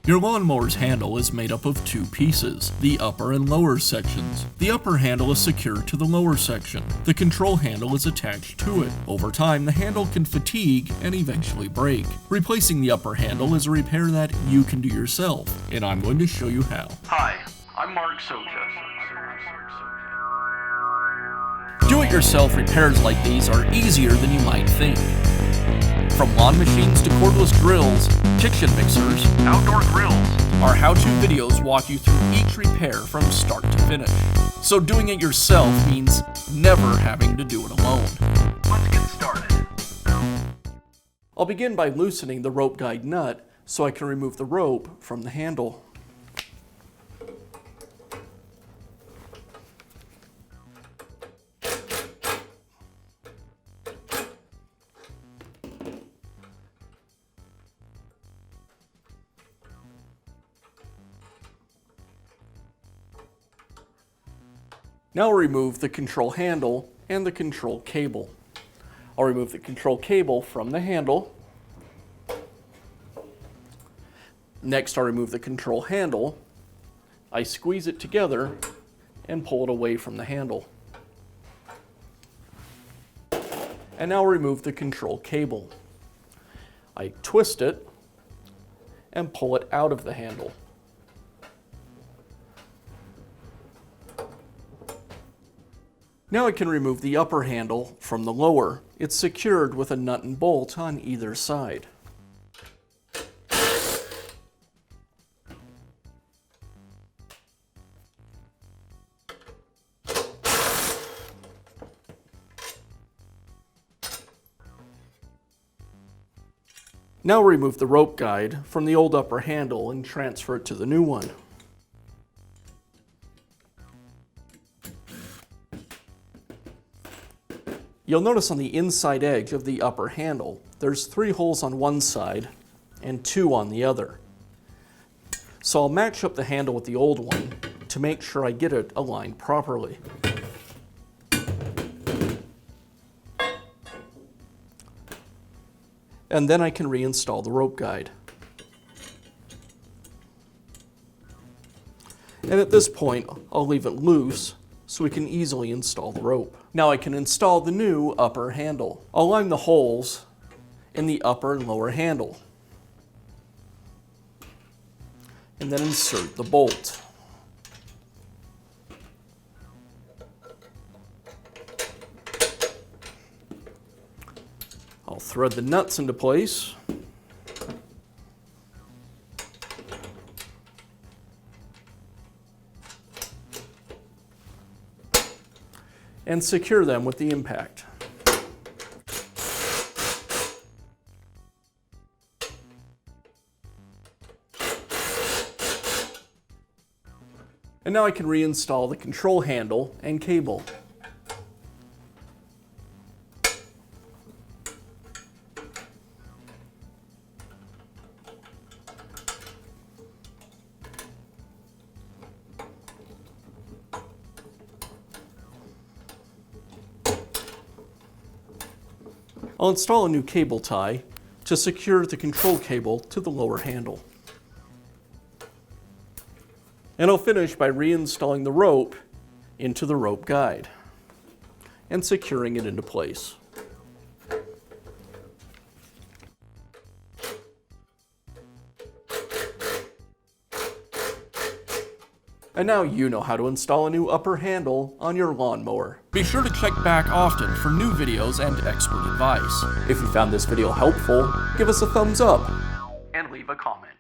Your lawnmower's handle is made up of two pieces, the upper and lower sections. The upper handle is secured to the lower section. The control handle is attached to it. Over time, the handle can fatigue and eventually break. Replacing the upper handle is a repair that you can do yourself, and I'm going to show you how. Hi, I'm Mark Socha. Do-it-yourself repairs like these are easier than you might think. From lawn machines to cordless drills, kitchen mixers, Outdoor grills. our how-to videos walk you through each repair from start to finish. So doing it yourself means never having to do it alone. Let's get started. I'll begin by loosening the rope guide nut so I can remove the rope from the handle. Now I'll remove the control handle and the control cable. I'll remove the control cable from the handle. Next, I'll remove the control handle. I squeeze it together and pull it away from the handle. And now I'll remove the control cable. I twist it and pull it out of the handle. Now I can remove the upper handle from the lower. It's secured with a nut and bolt on either side. Now remove the rope guide from the old upper handle and transfer it to the new one. You'll notice on the inside edge of the upper handle, there's 3 holes on one side and 2 on the other. So I'll match up the handle with the old one to make sure I get it aligned properly. And then I can reinstall the rope guide. And at this point, I'll leave it loose so we can easily install the rope. Now I can install the new upper handle. I'll line the holes in the upper and lower handle. And then insert the bolt. I'll thread the nuts into place. And secure them with the impact. And now I can reinstall the control handle and cable. I'll install a new cable tie to secure the control cable to the lower handle. And I'll finish by reinstalling the rope into the rope guide and securing it into place. And now you know how to install a new upper handle on your lawnmower. Be sure to check back often for new videos and expert advice. If you found this video helpful, give us a thumbs up And leave a comment.